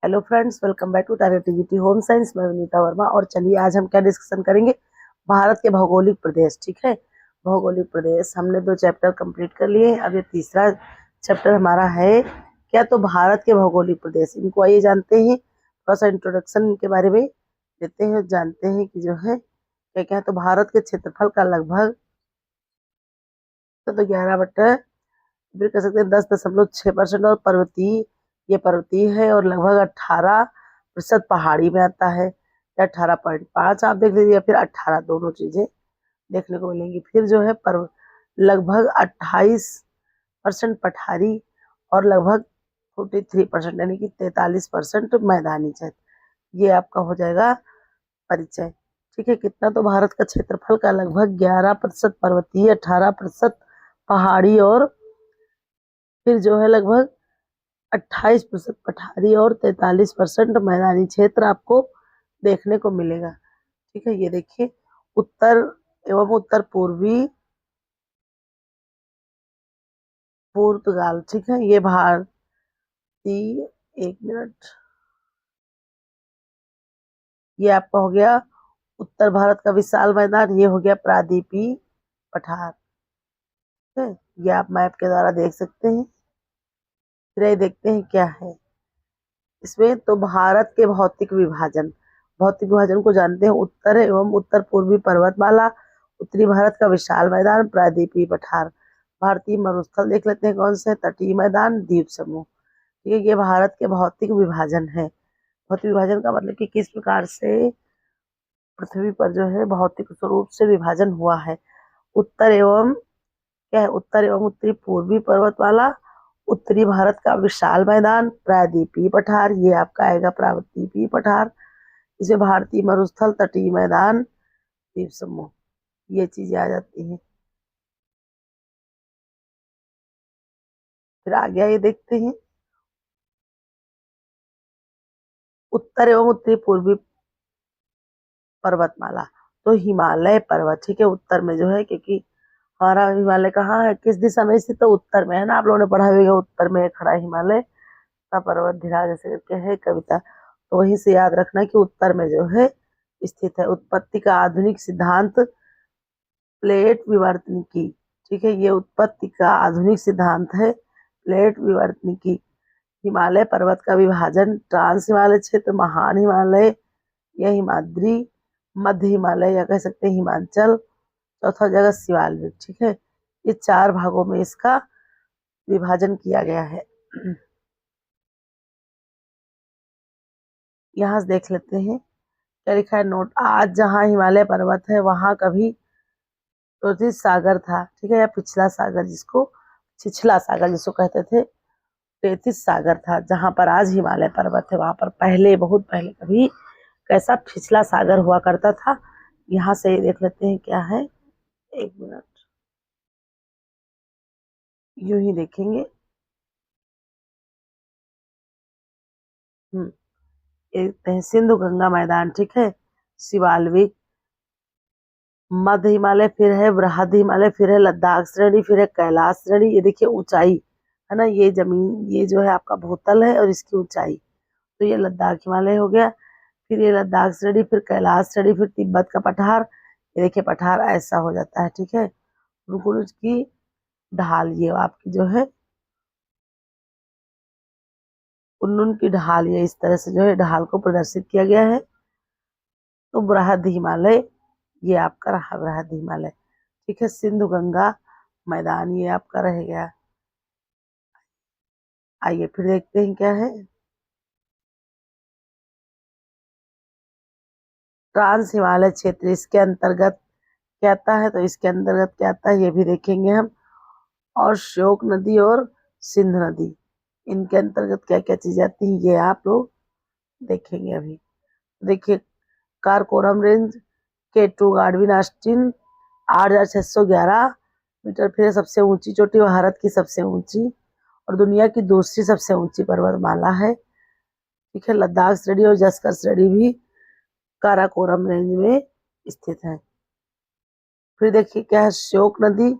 Hello friends, welcome back to target TGT home science. मैं विनीता वर्मा। और चलिए आज हम क्या डिस्कशन करेंगे, भारत के भौगोलिक प्रदेश। ठीक है, भौगोलिक प्रदेश हमने 2 चैप्टर कंप्लीट कर लिए। अब ये तीसरा चैप्टर हमारा है क्या, तो भारत के भौगोलिक प्रदेश। इनको आइए जानते हैं, थोड़ा सा इंट्रोडक्शन के बारे में देते हैं, जानते हैं कि जो है क्या क्या है। तो भारत के क्षेत्रफल का लगभग तो 11 फिर कह सकते हैं 10.6% और पर्वतीय, ये पर्वतीय है और लगभग 18% पहाड़ी में आता है। या 18.5 आप देख लीजिए, या फिर 18, दोनों चीजें देखने को मिलेंगी। फिर जो है लगभग 28% पठारी और लगभग 43% यानी कि 43% मैदानी क्षेत्र। ये आपका हो जाएगा परिचय। ठीक है, कितना, तो भारत का क्षेत्रफल का लगभग 11% पर्वतीय, 18% पहाड़ी और फिर जो है लगभग 28% पठारी और 43% मैदानी क्षेत्र आपको देखने को मिलेगा। ठीक है, ये देखिए उत्तर एवं उत्तर पूर्वी पुर्तगाल। ठीक है, ये भारतीय, एक मिनट, ये आपका हो गया उत्तर भारत का विशाल मैदान। ये हो गया प्रायद्वीपीय पठार। ठीक है, ये आप मैप के द्वारा देख सकते हैं। फिर ये देखते हैं क्या है इसमें, तो भारत के भौतिक विभाजन। भौतिक विभाजन को जानते हैं, उत्तर एवं उत्तर पूर्वी पर्वतमाला, उत्तरी भारत का विशाल मैदान, प्रायद्वीपीय पठार। भारतीय मरुस्थल देख लेते हैं कौन से, तटीय मैदान, द्वीप समूह। ठीक है, ये भारत के भौतिक विभाजन है। भौतिक विभाजन का मतलब कि किस प्रकार से पृथ्वी पर जो है भौतिक स्वरूप से विभाजन हुआ है। उत्तर एवं क्या है, उत्तर एवं उत्तरी पूर्वी पर्वतमाला, उत्तरी भारत का विशाल मैदान, प्रायद्वीपीय पठार, ये आपका आएगा प्रायद्वीपीय पठार। इसे भारतीय मरुस्थल, तटीय मैदान, द्वीप समूह, ये चीजें आ जाती हैं। फिर आगे ये देखते हैं उत्तर एवं उत्तरी पूर्वी पर्वतमाला, तो हिमालय पर्वत। ठीक है, उत्तर में जो है, क्योंकि हमारा हिमालय कहाँ है, किस दिशा में स्थित, तो उत्तर में है ना। आप लोगों ने पढ़ा होगा उत्तर में खड़ा हिमालय का पर्वत धिराज ऐसे करके है कविता, तो वहीं से याद रखना कि उत्तर में जो है स्थित है। उत्पत्ति का आधुनिक सिद्धांत प्लेट विवर्तनिकी। ठीक है, ये उत्पत्ति का आधुनिक सिद्धांत है प्लेट विवर्तनिकी। हिमालय पर्वत का विभाजन ट्रांस हिमालय क्षेत्र, महान हिमालय या हिमाद्री, मध्य हिमालय या कह सकते हैं हिमाचल, चौथा जगह शिवालिक। ठीक है, ये 4 भागों में इसका विभाजन किया गया है। यहाँ से देख लेते हैं क्या लिखा है नोट। आज जहाँ हिमालय पर्वत है वहां कभी तो सागर था। ठीक है, या पिछला सागर, जिसको छिछला सागर जिसको कहते थे, तेतीस सागर था। जहां पर आज हिमालय पर्वत है वहां पर पहले, बहुत पहले कभी कैसा पिछला सागर हुआ करता था। यहाँ से देख लेते हैं क्या है, एक मिनट, यूं ही देखेंगे। ये देखते हैं सिंधु गंगा मैदान। ठीक है, शिवालिक, मध्य हिमालय, फिर है बृहद हिमालय, फिर है लद्दाख श्रेणी, फिर है कैलाश श्रेणी। ये देखिए ऊंचाई है ना, ये जमीन, ये जो है आपका भूतल है और इसकी ऊंचाई, तो ये लद्दाख हिमालय हो गया। फिर ये लद्दाख श्रेणी, फिर कैलाश श्रेणी, फिर तिब्बत का पठार। ये देखिए पठार ऐसा हो जाता है। ठीक है, रुकुनुज की ढाल, ये आपकी जो है उन्नुन की ढाल, ये इस तरह से जो है ढाल को प्रदर्शित किया गया है। तो बृहद हिमालय, ये आपका रहा बृहद हिमालय। ठीक है, सिंधु गंगा मैदान, ये आपका रह गया। आइए फिर देखते हैं क्या है, ट्रांस हिमालय क्षेत्र, इसके अंतर्गत क्या आता है, तो इसके अंतर्गत क्या आता है ये भी देखेंगे हम। और श्योक नदी और सिंध नदी, इनके अंतर्गत क्या क्या चीजें आती हैं ये आप लोग देखेंगे अभी। देखिए Karakoram range, K2 Godwin Austen, 8611 metre. फिर सबसे ऊंची चोटी भारत की सबसे ऊंची और दुनिया की दूसरी सबसे ऊंची पर्वतमाला है। ठीक है, लद्दाख श्रेणी और जस्कर श्रेणी भी काराकोरम रेंज में स्थित है। फिर देखिए क्या है, श्योक नदी,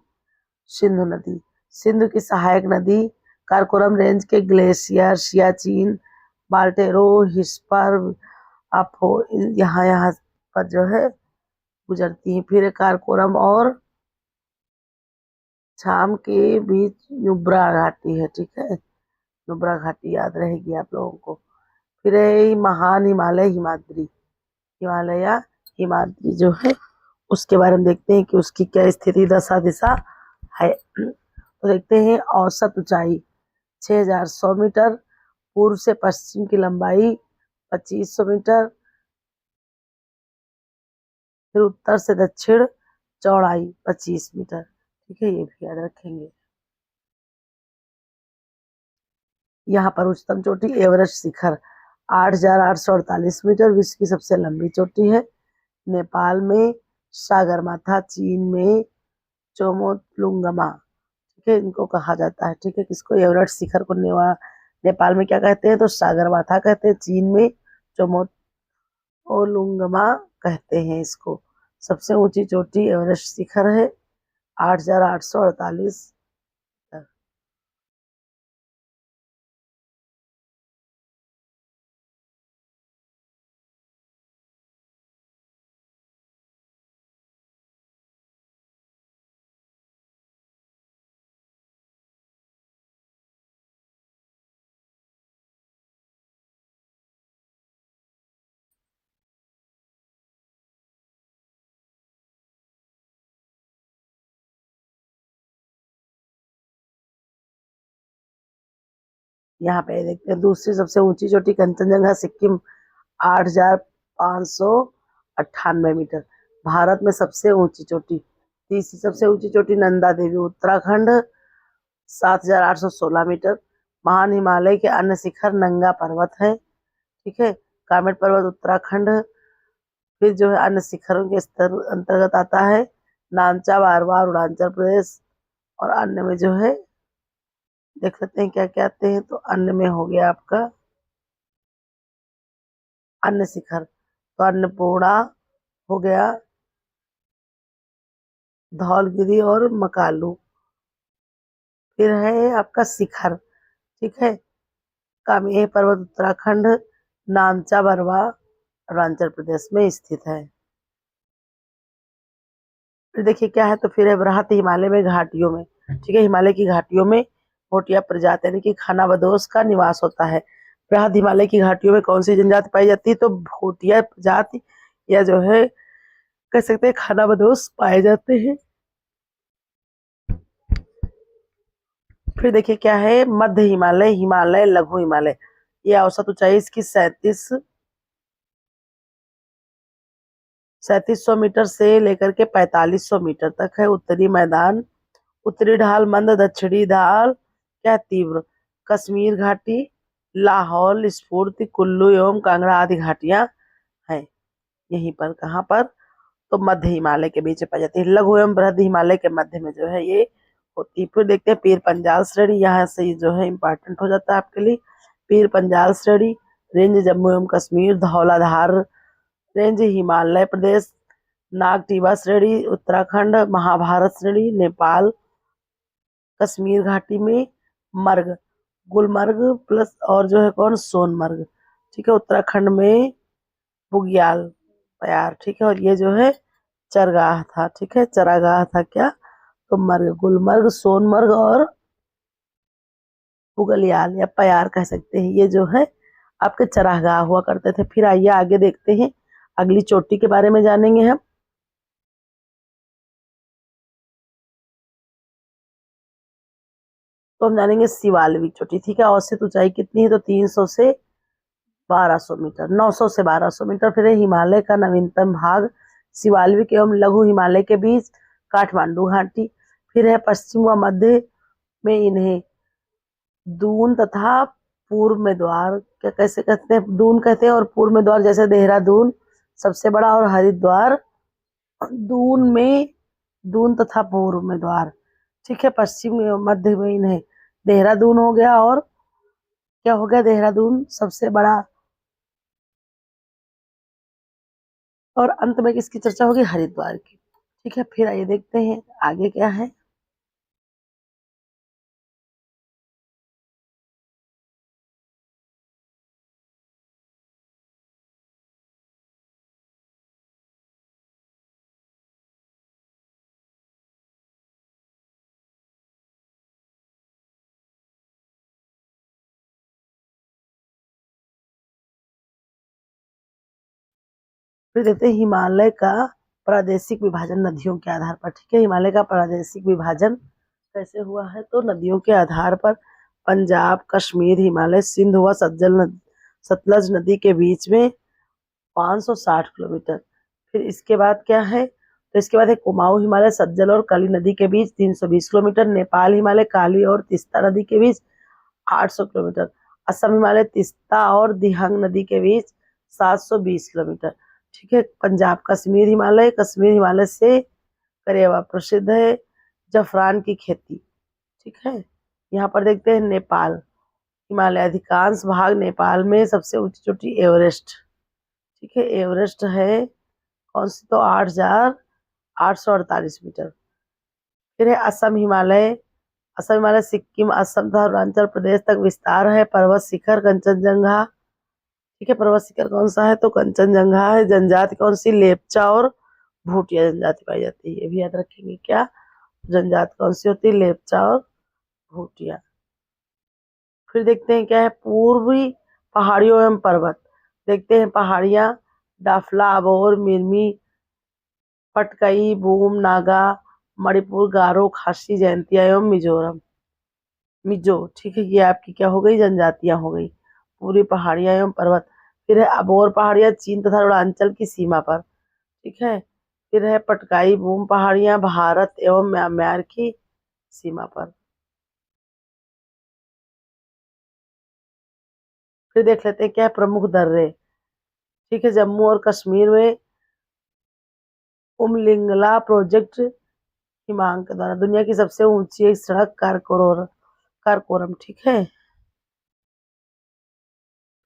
सिंधु नदी, सिंधु की सहायक नदी, काराकोरम रेंज के ग्लेशियर सियाचिन बाल्टेरो, हिस्पर, आपो यहाँ यहाँ पर जो है गुजरती है। फिर कारकोरम और छाम के बीच नुब्रा घाटी है, ठीक है, नुब्रा घाटी याद रहेगी आप लोगों को। फिर है महान हिमालय हिमाद्री, हिमालय हिमाद्री जो है उसके बारे में देखते हैं कि उसकी क्या स्थिति दशा दिशा है। तो देखते हैं औसत ऊंचाई 6100 मीटर, पूर्व से पश्चिम की लंबाई 2500 मीटर, फिर उत्तर से दक्षिण चौड़ाई 25 मीटर, ठीक है, ये भी याद रखेंगे। यहाँ पर उच्चतम चोटी एवरेस्ट शिखर 8,848 मीटर, विश्व की सबसे लंबी चोटी है। नेपाल में सागरमाथा, चीन में चोमोलुंगमा, ठीक है, इनको कहा जाता है, ठीक है, किसको, एवरेस्ट शिखर को। नेपाल में क्या कहते हैं, तो सागरमाथा कहते हैं, चीन में चोमोलुंगमा कहते हैं इसको। सबसे ऊंची चोटी एवरेस्ट शिखर है 8,848। यहाँ पे देखते हैं दूसरी सबसे ऊंची चोटी कंचनजंगा सिक्किम 8,598 मीटर, भारत में सबसे ऊंची चोटी। तीसरी सबसे ऊंची चोटी नंदा देवी उत्तराखंड 7,816 मीटर। महान हिमालय के अन्य शिखर नंगा पर्वत है, ठीक है, कामेट पर्वत उत्तराखंड। फिर जो है अन्य शिखरों के स्तर अंतर्गत आता है नामचा बारवा अरुणाचल प्रदेश, और अन्य में जो है देख सकते हैं क्या क्या आते हैं, तो अन्य में हो गया आपका अन्य शिखर, तो अन्नपूर्णा हो गया, धौलगिरी और मकालू। फिर है आपका शिखर, ठीक है, कामेह पर्वत उत्तराखंड, नामचा बरवा अरुणाचल प्रदेश में स्थित है। फिर देखिए क्या है, तो फिर है बृहत हिमालय में घाटियों में, ठीक है, हिमालय की घाटियों में भोटिया प्रजाति यानी कि खानाबदोश का निवास होता है। बृहद हिमालय की घाटियों में कौन सी जनजाति पाई जाती है, तो भोटिया प्रजाति या जो है कह सकते हैं खानाबदोश पाए जाते हैं। फिर देखिए क्या है, मध्य हिमालय, हिमालय, लघु हिमालय, ये औसत ऊंचाई इसकी 3700 मीटर से लेकर के 4500 मीटर तक है। उत्तरी मैदान, उत्तरी ढाल मंद, दक्षिणी ढाल क्या तीव्र। कश्मीर घाटी, लाहौल, स्फूर्ति, कुल्लू एवं कांगड़ा आदि घाटियां हैं यहीं पर। कहाँ पर, तो मध्य हिमालय के बीच में पाई जाती है। लघु एवं बृहद हिमालय के मध्य में जो है ये होती है। फिर देखते हैं पीर पंजाल श्रेणी, यहाँ से जो है इम्पोर्टेंट हो जाता है आपके लिए। पीर पंजाल श्रेणी, रेंज जम्मू एवं कश्मीर, धौलाधार रेंज हिमालय प्रदेश, नागटीवा श्रेणी उत्तराखंड, महाभारत श्रेणी नेपाल, कश्मीर घाटी में मर्ग, गुलमर्ग प्लस और जो है कौन, सोनमर्ग, ठीक है, उत्तराखंड में बुग्याल प्यार, ठीक है, और ये जो है चरगाह था, ठीक है, चरागाह था क्या, तो मर्ग, गुलमर्ग, सोनमर्ग और बुगलियाल या प्यार कह सकते हैं, ये जो है आपके चरागाह हुआ करते थे। फिर आइए आगे देखते हैं, अगली चोटी के बारे में जानेंगे हम। तो हम जानेंगे शिवालिक चोटी, ठीक है, औसत ऊंचाई कितनी है, तो 300 से 1200 मीटर, 900 से 1200 मीटर। फिर हिमालय का नवीनतम भाग शिवालिक एवं लघु हिमालय के बीच काठमांडू घाटी। फिर है पश्चिम व मध्य में इन्हें दून तथा पूर्व में द्वार क्या कैसे कहते हैं, दून कहते हैं, और पूर्व में द्वार जैसे देहरादून सबसे बड़ा और हरिद्वार दून में, दून तथा पूर्व में द्वार, ठीक है, पश्चिम एवं मध्य में इन्हें देहरादून हो गया, और क्या हो गया, देहरादून सबसे बड़ा, और अंत में किसकी चर्चा होगी, हरिद्वार की, ठीक है। फिर आइए देखते हैं आगे क्या है। फिर देखते हैं हिमालय का प्रादेशिक विभाजन नदियों के आधार पर। ठीक है, हिमालय का प्रादेशिक विभाजन कैसे हुआ है, तो नदियों के आधार पर पंजाब, कश्मीर, हिमालय, सिंध हुआ सतलज नदी के बीच में 560 किलोमीटर। फिर इसके बाद क्या है, तो इसके बाद है कुमाऊं हिमालय सज्जल और कली नदी के बीच 320 किलोमीटर। नेपाल हिमालय काली और तीस्ता नदी के बीच 800 किलोमीटर। असम हिमालय तीस्ता और दिहांग नदी के बीच 720 किलोमीटर। ठीक है, पंजाब कश्मीर हिमालय से करेवा प्रसिद्ध है, जफरान की खेती। ठीक है, यहाँ पर देखते हैं नेपाल हिमालय अधिकांश भाग नेपाल में सबसे ऊंची चोटी एवरेस्ट। ठीक है, एवरेस्ट है कौन सी, तो 8,848 मीटर। फिर है असम हिमालय सिक्किम, असम तथा अरुणाचल प्रदेश तक विस्तार है। पर्वत शिखर कंचनजंगा। ठीक है, पर्वत शिखर कौन सा है, तो कंचनजंगा है। जनजाति कौन सी, लेपचा और भूटिया जनजाति पाई जाती है, ये भी याद रखेंगे। क्या जनजाति कौन सी होती है, लेपचा और भूटिया। फिर देखते हैं क्या है, पूर्वी पहाड़ियों एवं पर्वत। देखते हैं पहाड़ियां, डाफला, अबोर, मिर्मी, पटकई, बूम, नागा, मणिपुर, गारो, खासी, जयंतिया एवं मिजो। ठीक है, ये आपकी क्या हो गई, जनजातियां हो गई। पूरी पहाड़ियां एवं पर्वत। फिर है अबोर पहाड़ियां चीन तथा अरुणाचल की सीमा पर। ठीक है, फिर है पटकाई बूम पहाड़ियां भारत एवं म्यांमार की सीमा पर। फिर देख लेते हैं क्या है, प्रमुख दर्रे। ठीक है, जम्मू और कश्मीर में उमलिंगला प्रोजेक्ट हिमांक द्वारा दुनिया की सबसे ऊंची एक सड़क कारकोरम। ठीक है,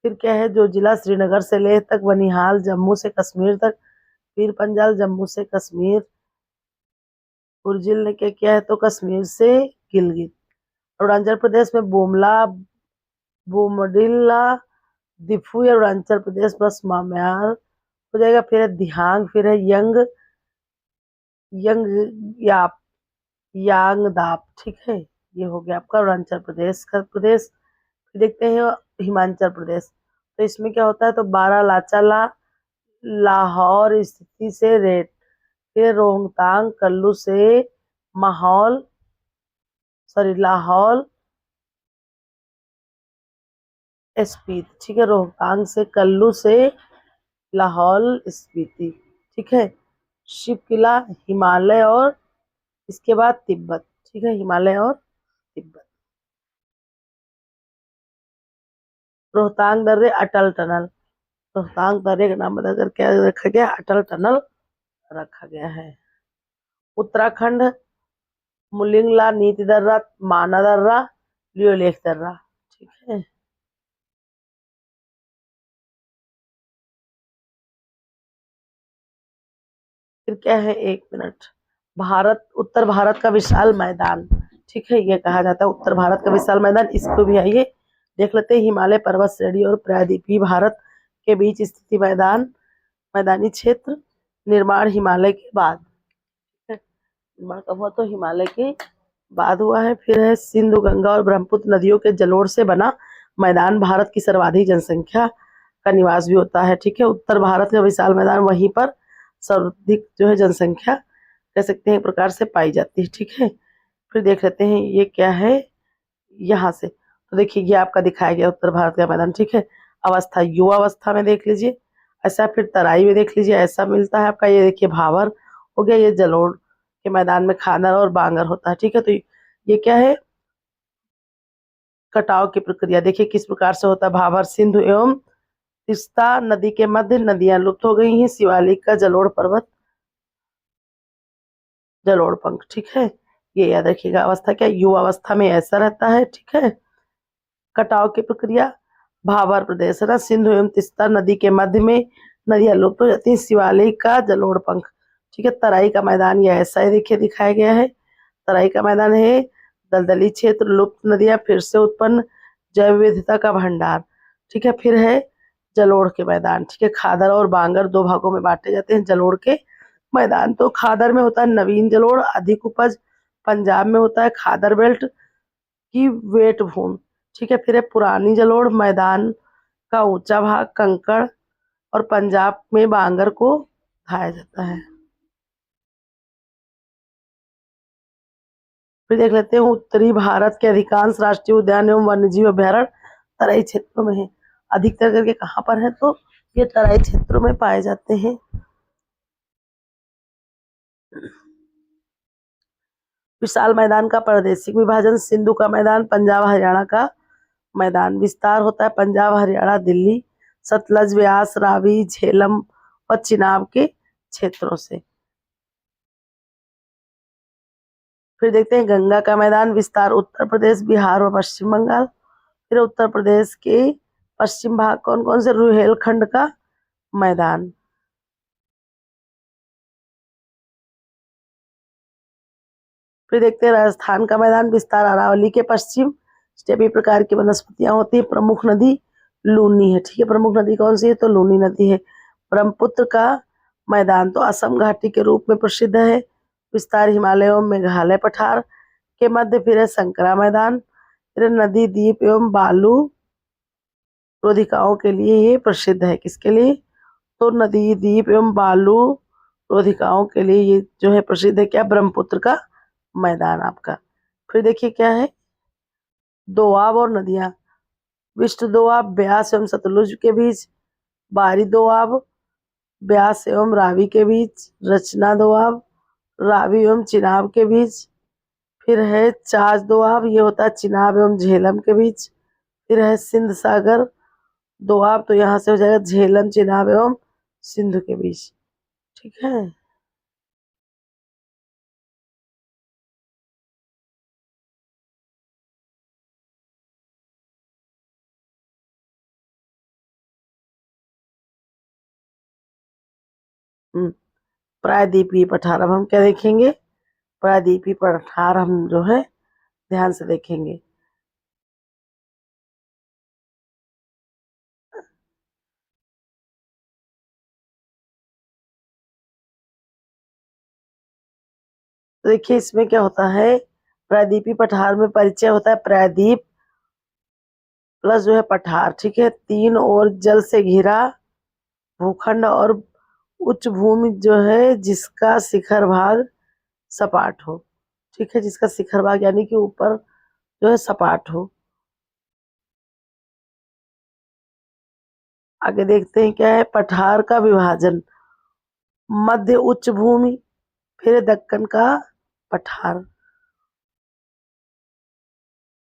फिर क्या है, जो जिला श्रीनगर से लेह तक, बनिहाल जम्मू से कश्मीर तक, पीर पंजाल जम्मू से कश्मीर, उर्जिल ने क्या किया है, तो कश्मीर से गिलगित। अरुणाचल प्रदेश में बोमडिला, दिफू या अरुणाचल प्रदेश बस म्यांमार हो जाएगा। फिर है दिहांग, फिर है यंग याप यांगदाप। ठीक है, ये हो गया आपका अरुणाचल प्रदेश का प्रदेश। फिर देखते हैं हिमाचल प्रदेश, तो इसमें क्या होता है, तो बारालाचा लाहौर स्थिति से रेट। फिर रोहतांग कुल्लू से लाहौल स्पीति। ठीक है, रोहतांग से कुल्लू से लाहौल स्पीति। ठीक है, शिवकिला हिमालय और इसके बाद तिब्बत। ठीक है, हिमालय और तिब्बत। रोहतांग दर्रे अटल टनल, रोहतांग दर्रे का नाम बदलकर क्या रखा गया, अटल टनल रखा गया है। उत्तराखंड मुलिंगला, नीति दर्रा, माना दर्रा, लियोलेख दर्रा। ठीक है, फिर क्या है, 1 मिनट, उत्तर भारत का विशाल मैदान। ठीक है, ये कहा जाता है उत्तर भारत का विशाल मैदान। इसको भी आइए देख लेते हैं, हिमालय पर्वत श्रेणी और प्रायद्वीपीय भारत के बीच स्थिति मैदानी क्षेत्र। निर्माण हिमालय के बाद, निर्माण कब हुआ, तो हिमालय के बाद हुआ है। फिर है सिंधु, गंगा और ब्रह्मपुत्र नदियों के जलोढ़ से बना मैदान भारत की सर्वाधिक जनसंख्या का निवास भी होता है। ठीक है, उत्तर भारत का विशाल मैदान, वहीं पर सर्वाधिक जो है जनसंख्या कह सकते हैं एक प्रकार से पाई जाती है। ठीक है, फिर देख लेते हैं ये क्या है, यहाँ से तो देखिए ये आपका दिखाया गया उत्तर भारत का मैदान। ठीक है, अवस्था, युवा अवस्था में देख लीजिए ऐसा, फिर तराई में देख लीजिए ऐसा मिलता है आपका। ये देखिए भावर हो गया, ये जलोढ़ के मैदान में खानर और बांगर होता है। ठीक है, तो ये क्या है, कटाव की प्रक्रिया देखिए किस प्रकार से होता है। भावर सिंधु एवं तीस्ता नदी के मध्य नदियां लुप्त हो गई हैं। शिवालिक का जलोढ़ पर्वत, जलोढ़ पंख। ठीक है, ये याद रखिएगा। अवस्था क्या, युवा अवस्था में ऐसा रहता है। ठीक है, कटाव की प्रक्रिया, भावर प्रदेश है ना, सिंधु एवं तीस्ता नदी के मध्य में नदियां लुप्त हो जाती है। शिवालिक का जलोढ़ पंख। ठीक है, तराई का मैदान ये ऐसा ही देखिए दिखाया गया है। तराई का मैदान है दलदली क्षेत्र, लुप्त नदियां फिर से उत्पन्न, जैव विविधता का भंडार। ठीक है, फिर है जलोढ़ के मैदान। ठीक है, खादर और बांगर दो भागों में बांटे जाते हैं जलोढ़ के मैदान। तो खादर में होता है नवीन जलोढ़, अधिक उपज। पंजाब में होता है खादर बेल्ट की वेट भूमि। ठीक है, फिर है पुरानी जलोढ़ मैदान का ऊंचा भाग, कंकड़ और पंजाब में बांगर को खाया जाता है। फिर देख लेते हैं उत्तरी भारत के अधिकांश राष्ट्रीय उद्यान एवं वन्यजीव अभयारण्य तराई क्षेत्रों में है। अधिकतर करके कहाँ पर है, तो ये तराई क्षेत्रों में पाए जाते हैं। विशाल मैदान का प्रादेशिक विभाजन, सिंधु का मैदान पंजाब हरियाणा का मैदान। विस्तार होता है पंजाब हरियाणा दिल्ली, सतलज व्यास रावी झेलम और चिनाब के क्षेत्रों से। फिर देखते हैं गंगा का मैदान। विस्तार उत्तर प्रदेश बिहार और पश्चिम बंगाल। फिर उत्तर प्रदेश के पश्चिम भाग कौन कौन से, रुहेलखंड का मैदान। फिर देखते हैं राजस्थान का मैदान। विस्तार अरावली के पश्चिम। स्टेपी प्रकार की वनस्पतियां होती है। प्रमुख नदी लूनी है, ठीक है। प्रमुख नदी कौन सी है, तो लूनी नदी है। ब्रह्मपुत्र का मैदान तो असम घाटी के रूप में प्रसिद्ध है। विस्तार हिमालय एवं मेघालय पठार के मध्य। फिर है संकरा मैदान। फिर नदी द्वीप एवं बालू रोधिकाओं के लिए ये प्रसिद्ध है। किसके लिए, तो नदी द्वीप एवं बालू रोधिकाओं के लिए ये जो है प्रसिद्ध है। क्या, ब्रह्मपुत्र का मैदान आपका। फिर देखिए क्या है, दोआब और नदियां। विष्णु दोआब ब्यास एवं सतलुज के बीच। बारी दोआब ब्यास एवं रावी के बीच। रचना दोआब रावी एवं चिनाब के बीच। फिर है चाच दोआब, ये होता है चिनाब एवं झेलम के बीच। फिर है सिंध सागर दोआब, तो यहाँ से हो जाएगा झेलम चिनाब एवं सिंधु के बीच, ठीक है। प्रायद्वीपीय पठार, अब हम क्या देखेंगे, प्रायद्वीपीय पठार हम जो है ध्यान से देखेंगे। तो देखिए इसमें क्या होता है, प्रायद्वीपीय पठार में परिचय होता है प्रायद्वीप प्लस जो है पठार, ठीक है। तीन और जल से घिरा भूखंड और उच्च भूमि जो है जिसका शिखर भाग सपाट हो, ठीक है। जिसका शिखर भाग यानी कि ऊपर जो है सपाट हो। आगे देखते हैं क्या है, पठार का विभाजन। मध्य उच्च भूमि, फिर दक्कन का पठार।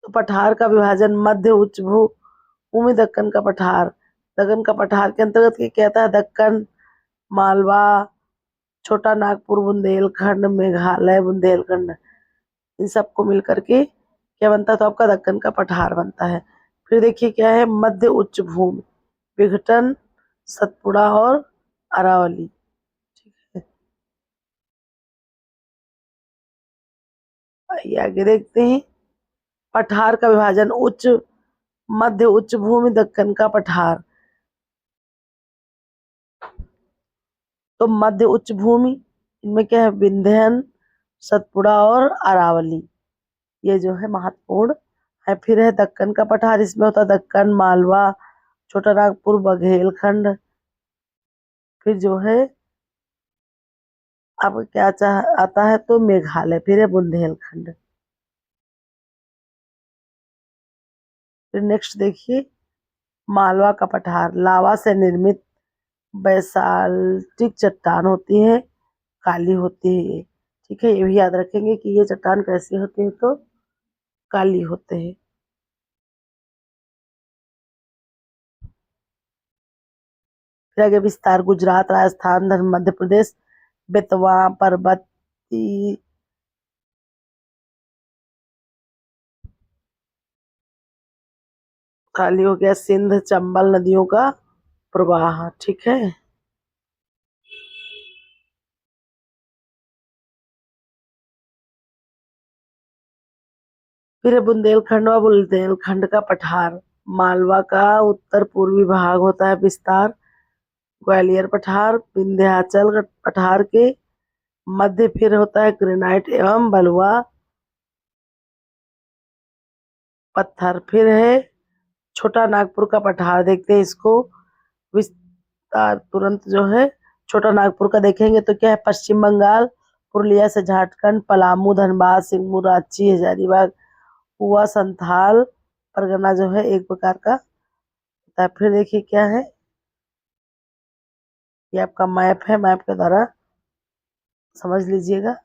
तो पठार का विभाजन मध्य उच्च भूमि दक्कन का पठार। दक्कन का पठार के अंतर्गत क्या कहता है, दक्कन मालवा छोटा नागपुर बुंदेलखंड मेघालय बुंदेलखंड, इन सबको मिलकर के क्या बनता है, तो आपका दक्कन का पठार बनता है। फिर देखिए क्या है, मध्य उच्च भूमि विघटन सतपुड़ा और अरावली, ठीक है। आइए आगे देखते हैं, पठार का विभाजन उच्च मध्य उच्च भूमि दक्कन का पठार। तो मध्य उच्च भूमि इनमें क्या है, विंध्यन सतपुड़ा और अरावली, ये जो है महत्वपूर्ण है। फिर है दक्कन का पठार, इसमें होता है दक्कन मालवा छोटा नागपुर बघेलखंड। फिर जो है अब क्या आता है, तो मेघालय, फिर है बुंदेलखंड। फिर नेक्स्ट देखिए, मालवा का पठार लावा से निर्मित बेसाल्टिक चट्टान होती है, काली होती है ये, ठीक है। ये भी याद रखेंगे कि ये चट्टान कैसी होती है, तो काली होते हैं। फिर आगे विस्तार गुजरात राजस्थान मध्य प्रदेश बेतवा पर्वती खाली हो गया, सिंध चंबल नदियों का प्रवाह, ठीक है। फिर है बुंदेलखंड व बुंदेलखंड का पठार। मालवा का उत्तर पूर्वी भाग होता है विस्तार ग्वालियर पठार। विंध्याचल पठार के मध्य फिर होता है ग्रेनाइट एवं बलुआ पत्थर। फिर है छोटा नागपुर का पठार, देखते हैं इसको। तुरंत जो है छोटा नागपुर का देखेंगे तो क्या है, पश्चिम बंगाल, पुरुलिया से झारखंड, पलामू, धनबाद, सिंगमुर, रांची, हजारीबाग, हुआ संथाल परगना जो है एक प्रकार का होता है। फिर देखिए क्या है, ये आपका मैप है, मैप के द्वारा समझ लीजिएगा।